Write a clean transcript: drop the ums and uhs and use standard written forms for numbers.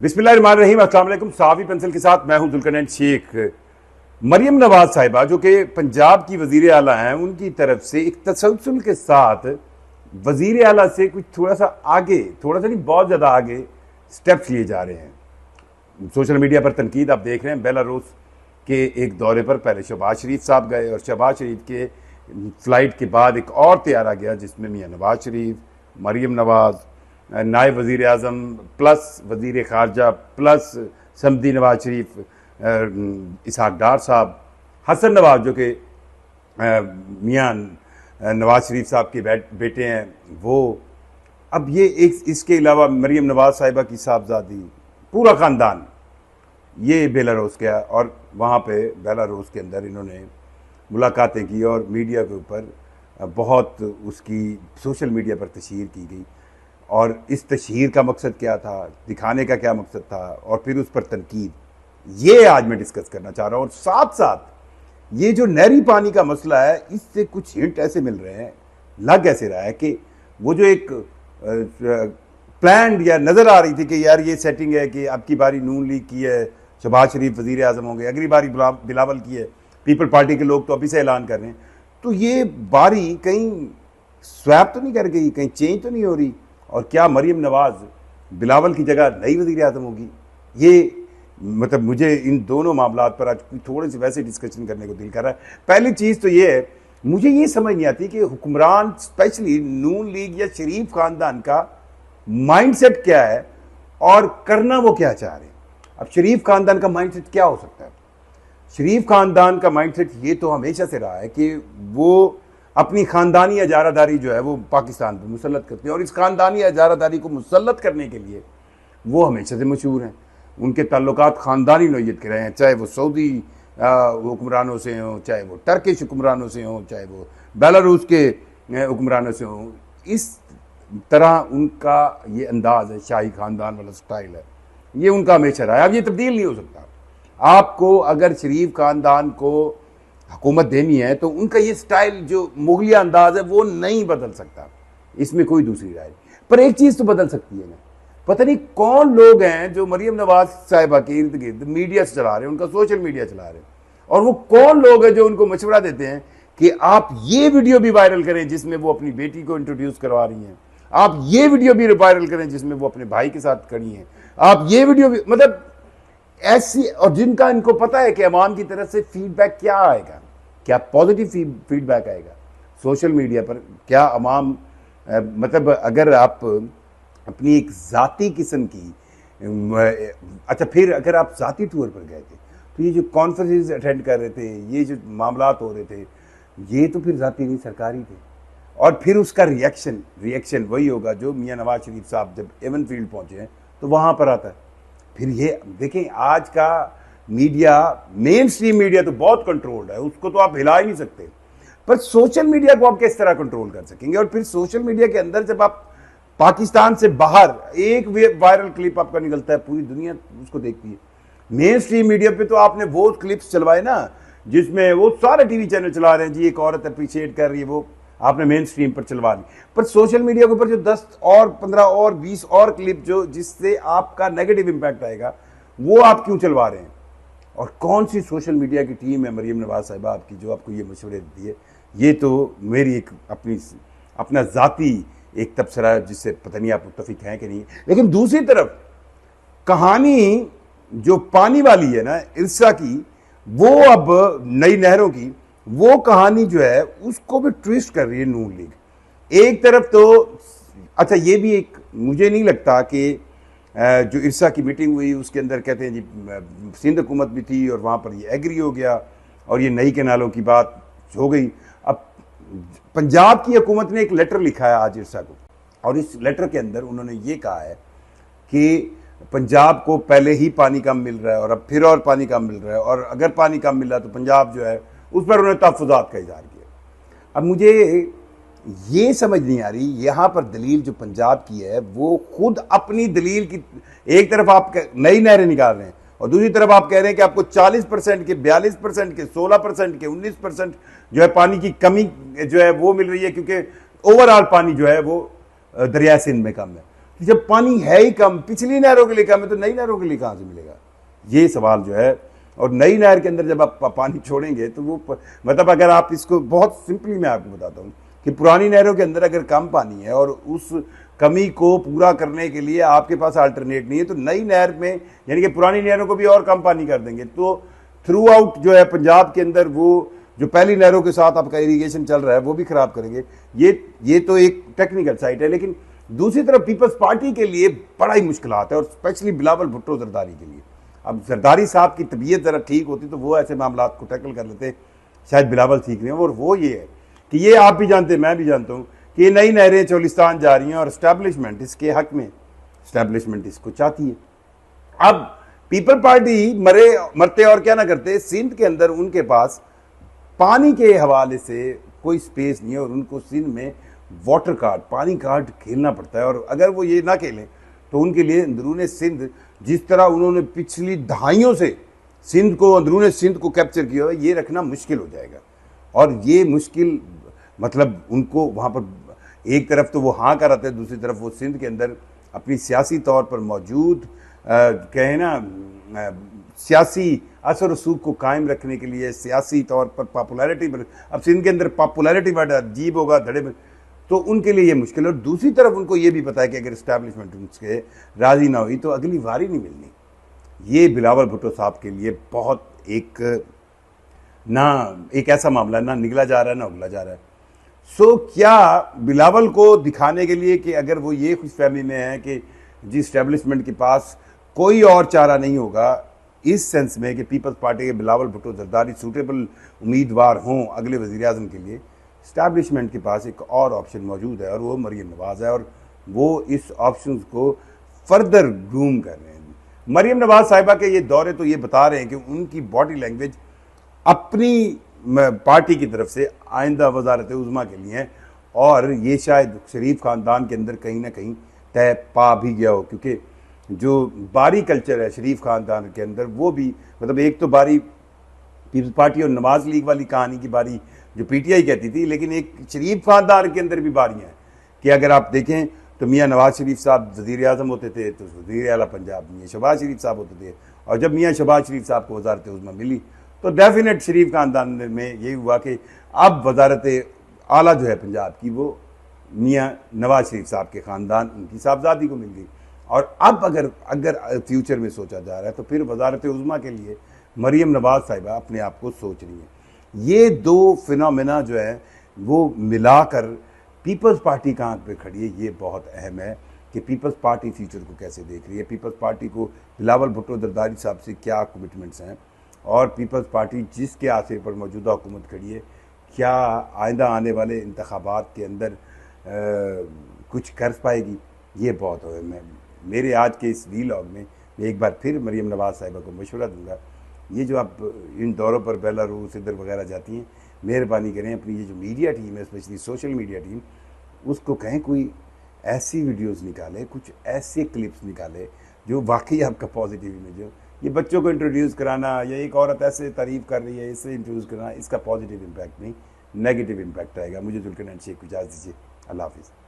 बिस्मिल्लाहिर्रहमानिर्रहीम। अस्सलाम वालेकुम। सावी पेंसिल के साथ मैं हूं जुल्करनैन शेख। मरियम नवाज साहिबा जो कि पंजाब की वजीर आला हैं, उनकी तरफ से एक तसलसल के साथ वजीर आला से कुछ थोड़ा सा आगे, थोड़ा सा नहीं बहुत ज़्यादा आगे स्टेप्स लिए जा रहे हैं। सोशल मीडिया पर तनकीद आप देख रहे हैं। बेलारूस के एक दौरे पर पहले शहबाज शरीफ साहब गए और शहबाज शरीफ के फ़्लाइट के बाद एक और तैयारा गया जिसमें मियाँ नवाज शरीफ, मरियम नवाज, नायब वज़ीर आज़म प्लस वज़ीर ख़ारजा प्लस समदी नवाज शरीफ, इसहाक डार साहब, हसन नवाज जो कि मियाँ नवाज शरीफ साहब के बेटे हैं वो। अब ये एक इसके अलावा मरियम नवाज साहिबा की साहबजादी, पूरा ख़ानदान ये बेलारूस गया और वहाँ पे बेलारूस के अंदर इन्होंने मुलाकातें की और मीडिया के ऊपर बहुत उसकी सोशल मीडिया पर तशहीर की गई। और इस तशहीर का मकसद क्या था, दिखाने का क्या मकसद था, और फिर उस पर तनकीद, ये आज मैं डिस्कस करना चाह रहा हूँ। और साथ साथ ये जो नहरी पानी का मसला है, इससे कुछ हिंट ऐसे मिल रहे हैं, लग ऐसे रहा है कि वो जो एक प्लान या नज़र आ रही थी कि यार ये सेटिंग है कि अब की बारी नून लीग की है, शहबाज शरीफ वज़ीर आज़म होंगे, अगली बारी बिलावल की है, पीपल पार्टी के लोग तो अभी से ऐलान कर रहे हैं। तो ये बारी कहीं स्वैप तो नहीं कर गई, कहीं चेंज तो नहीं हो रही, और क्या मरियम नवाज बिलावल की जगह नई वज़ीर आज़म होगी? ये मतलब मुझे इन दोनों मामलात पर आज थोड़े से वैसे डिस्कशन करने को दिल कर रहा है। पहली चीज़ तो ये है, मुझे ये समझ नहीं आती कि हुक्मरान स्पेशली नून लीग या शरीफ ख़ानदान का माइंडसेट क्या है और करना वो क्या चाह रहे हैं। अब शरीफ ख़ानदान का माइंडसेट क्या हो सकता है? शरीफ ख़ानदान का माइंडसेट ये तो हमेशा से रहा है कि वो अपनी ख़ानदानी अजारादारी जो है वो पाकिस्तान पर मुसल्लत करते हैं, और इस ख़ानदानी अजारादारी को मुसल्लत करने के लिए वो हमेशा से मशहूर हैं। उनके ताल्लुकात ख़ानदानी नौयत के रहे हैं, चाहे वो सऊदी हुक्मरानों से हों, चाहे वो टर्किश हुक्मरानों से हों, चाहे वो बेलारूस के हुक्मरानों से हों। इस तरह उनका ये अंदाज़ है, शाही ख़ानदान वाला स्टाइल है, ये उनका हमेशा रहा है। अब ये तब्दील नहीं हो सकता। आपको अगर शरीफ ख़ानदान को हुकूमत देनी है तो उनका ये स्टाइल जो मुगलिया अंदाज है वो नहीं बदल सकता, इसमें कोई दूसरी राय नहीं। पर एक चीज़ तो बदल सकती है ना, पता नहीं कौन लोग हैं जो मरियम नवाज साहिबा के इर्द गिर्द मीडिया से चला रहे हैं, उनका सोशल मीडिया चला रहे हैं, और वो कौन लोग हैं जो उनको मशवरा देते हैं कि आप ये वीडियो भी वायरल करें जिसमें वो अपनी बेटी को इंट्रोड्यूस करवा रही हैं, आप ये वीडियो भी वायरल करें जिसमें वो अपने भाई के साथ खड़ी हैं, आप ये वीडियो भी, मतलब ऐसी, और जिनका इनको पता है कि अवाम की तरफ से फीडबैक क्या आएगा, क्या पॉजिटिव फीडबैक आएगा सोशल मीडिया पर, क्या अवाम मतलब अगर आप अपनी एक ज़ाती किस्म की, अच्छा फिर अगर आप ज़ाती टूर पर गए थे तो ये जो कॉन्फ्रेंसेस अटेंड कर रहे थे, ये जो मामलात हो रहे थे, ये तो फिर ज़ाती नहीं सरकारी थे। और फिर उसका रिएक्शन वही होगा जो मियाँ नवाज शरीफ साहब जब एवन फील्ड पहुँचे हैं तो वहाँ पर आता है। फिर ये देखें, आज का मीडिया, मेन स्ट्रीम मीडिया तो बहुत कंट्रोल्ड है, उसको तो आप हिला ही नहीं सकते, पर सोशल मीडिया को आप किस तरह कंट्रोल कर सकेंगे? और फिर सोशल मीडिया के अंदर जब आप पाकिस्तान से बाहर एक वायरल क्लिप आपका निकलता है, पूरी दुनिया उसको देखती है। मेन स्ट्रीम मीडिया पे तो आपने वो क्लिप्स चलवाए ना जिसमें वो सारे टीवी चैनल चला रहे हैं, जी एक औरत अप्रिशिएट कर रही है, वो आपने मेन स्ट्रीम पर चलवा दी। पर सोशल मीडिया के ऊपर जो 10 और 15 और 20 और क्लिप जो जिससे आपका नेगेटिव इम्पैक्ट आएगा, वो आप क्यों चलवा रहे हैं? और कौन सी सोशल मीडिया की टीम है मरियम नवाज साहिबा आपकी जो आपको ये मशवरे देती है? ये तो मेरी एक अपना ज़ाती एक तबसरा है जिससे पता नहीं आप मुत्तफिक हैं कि नहीं। लेकिन दूसरी तरफ कहानी जो पानी वाली है ना इरसा की, वो अब नई नहरों की, वो कहानी जो है उसको भी ट्विस्ट कर रही है नून लीग। एक तरफ तो अच्छा, ये भी एक, मुझे नहीं लगता कि जो इरसा की मीटिंग हुई उसके अंदर कहते हैं जी सिंध हुकूमत भी थी और वहाँ पर ये एग्री हो गया और ये नई कैनालों की बात हो गई। अब पंजाब की हुकूमत ने एक लेटर लिखा है आज इरसा को, और इस लेटर के अंदर उन्होंने ये कहा है कि पंजाब को पहले ही पानी कम मिल रहा है और अब फिर और पानी कम मिल रहा है, और अगर पानी कम मिल रहा है तो पंजाब जो है उस पर उन्होंने तहफ़्फ़ुज़ात का इज़हार किया। अब मुझे ये समझ नहीं आ रही, यहाँ पर दलील जो पंजाब की है वो खुद अपनी दलील की, एक तरफ आप नई नहरें निकाल रहे हैं और दूसरी तरफ आप कह रहे हैं कि आपको 40% के, 42% के, 16% के, 19% जो है पानी की कमी जो है वो मिल रही है क्योंकि ओवरऑल पानी जो है वो दरिया सिंध में कम है। कि जब पानी है ही कम, पिछली नहरों के लिए कम है, तो नई नहरों के लिए कहाँ से मिलेगा? ये सवाल जो है। और नई नहर के अंदर जब आप पानी छोड़ेंगे तो वो मतलब अगर आप इसको बहुत सिंपली मैं आपको बताता हूँ कि पुरानी नहरों के अंदर अगर कम पानी है और उस कमी को पूरा करने के लिए आपके पास अल्टरनेट नहीं है, तो नई नहर में यानी कि पुरानी नहरों को भी और कम पानी कर देंगे। तो थ्रू आउट जो है पंजाब के अंदर वो जो पहली नहरों के साथ आपका इरीगेशन चल रहा है वो भी खराब करेंगे। ये तो एक टेक्निकल साइड है, लेकिन दूसरी तरफ पीपल्स पार्टी के लिए बड़ा ही मुश्किल है, और स्पेशली बिलावल भुट्टो जरदारी के लिए। अब जरदारी साहब की तबीयत ज़रा ठीक होती तो वो ऐसे मामला को टैकल कर लेते, शायद बिलावल ठीक नहीं हो। और वो ये है कि ये आप भी जानते हैं, मैं भी जानता हूँ कि ये नई नहरें चोलिस्तान जा रही हैं और इस्टेब्लिशमेंट इसके हक में, इस्टेब्लिशमेंट इसको चाहती है। अब पीपल पार्टी मरते और क्या ना करते, सिंध के अंदर उनके पास पानी के हवाले से कोई स्पेस नहीं है और उनको सिंध में वाटर कार्ड, पानी कार्ड खेलना पड़ता है। और अगर वो ये ना खेलें तो उनके लिए अंदरून सिंध, जिस तरह उन्होंने पिछली दहाइयों से सिंध को, अंदरून सिंध को कैप्चर किया है, ये रखना मुश्किल हो जाएगा। और ये मुश्किल मतलब उनको वहाँ पर एक तरफ तो वो हाँ कर आते हैं, दूसरी तरफ वो सिंध के अंदर अपनी सियासी तौर पर मौजूद कहें ना सियासी असर रसूख को कायम रखने के लिए, सियासी तौर पर पॉपुलैरिटी, अब सिंध के अंदर पॉपुलैरिटी बड़ा अजीब होगा धड़े में, तो उनके लिए ये मुश्किल है। और दूसरी तरफ उनको ये भी पता है कि अगर इस्टेब्लिशमेंट उनसे राज़ी ना हुई तो अगली बारी नहीं मिलनी। ये बिलावल भुट्टो साहब के लिए बहुत एक ऐसा मामला ना निकला जा रहा है ना उगला जा रहा है। सो क्या बिलावल को दिखाने के लिए कि अगर वो ये खुशफहमी में है कि जी इस्टेब्लिशमेंट के पास कोई और चारा नहीं होगा, इस सेंस में कि पीपल्स पार्टी के बिलावल भुट्टो जरदारी सूटेबल उम्मीदवार हों अगले वज़ीर आज़म के लिए, इस्टेब्लिशमेंट के पास एक और ऑप्शन मौजूद है और वो मरीम नवाज़ है। और वो इस ऑप्शन को फर्दर ग्रूम कर रहे हैं। मरीम नवाज़ साहिबा के ये दौरे तो ये बता रहे हैं कि उनकी बॉडी लैंग्वेज अपनी पार्टी की तरफ से आइंदा वजारत उज़्मा के लिए है, और ये शायद शरीफ ख़ानदान के अंदर कहीं ना कहीं तय पा भी गया हो, क्योंकि जो बारी कल्चर है शरीफ ख़ानदान के अंदर वो भी, मतलब एक तो बारी पीपल्स पार्टी और नवाज लीग वाली कहानी की बारी जो पीटीआई कहती थी, लेकिन एक शरीफ ख़ानदान के अंदर भी बारियाँ हैं कि अगर आप देखें तो मियाँ नवाज शरीफ साहब वज़ीर आज़म होते थे तो वज़ीर आला पंजाब मियाँ शहबाज शरीफ साहब होते थे, और जब मियाँ शहबाज शरीफ साहब को वजारत उज़्मा मिली तो डेफिनेट शरीफ ख़ानदान में यही हुआ कि अब वजारत आला जो है पंजाब की वो मियाँ नवाज शरीफ साहब के ख़ानदान, उनकी साहबजादी को मिल गई। और अब अगर फ्यूचर में सोचा जा रहा है तो फिर वजारत उज़्मा के लिए मरीम नवाज़ साहिबा अपने आप को सोच रही हैं। ये दो फिनोमेना जो है वो मिलाकर पीपल्स पार्टी कहाँ पे खड़ी है, ये बहुत अहम है कि पीपल्स पार्टी फ्यूचर को कैसे देख रही है, पीपल्स पार्टी को बिलावल भुट्टो जरदारी साहब से क्या कमिटमेंट्स हैं, और पीपल्स पार्टी जिसके आसरे पर मौजूदा हुकूमत खड़ी है क्या आइंदा आने वाले इंतखाबात के अंदर कुछ कर पाएगी। ये बहुत अहम है। मेरे आज के इस वीलॉग में मैं एक बार फिर मरीम नवाज़ साहिबा को मशवरा दूंगा, ये जो आप इन दौरों पर बेलारूस इधर वगैरह जाती हैं, मेहरबानी करें अपनी ये जो मीडिया टीम है, स्पेशली सोशल मीडिया टीम, उसको कहें कोई ऐसी वीडियोस निकाले, कुछ ऐसे क्लिप्स निकाले जो वाकई आपका पॉजिटिव इमेज हो। ये बच्चों को इंट्रोड्यूस कराना या एक औरत ऐसे तारीफ़ कर रही है इससे इंट्रोड्यूस कराना, इसका पॉजिटिव इम्पैक्ट नहीं, नेगेटिव इम्पैक्ट आएगा। मुझे जुल्करनैन शेख को इजाज़त दीजिए। अल्लाह हाफिज़।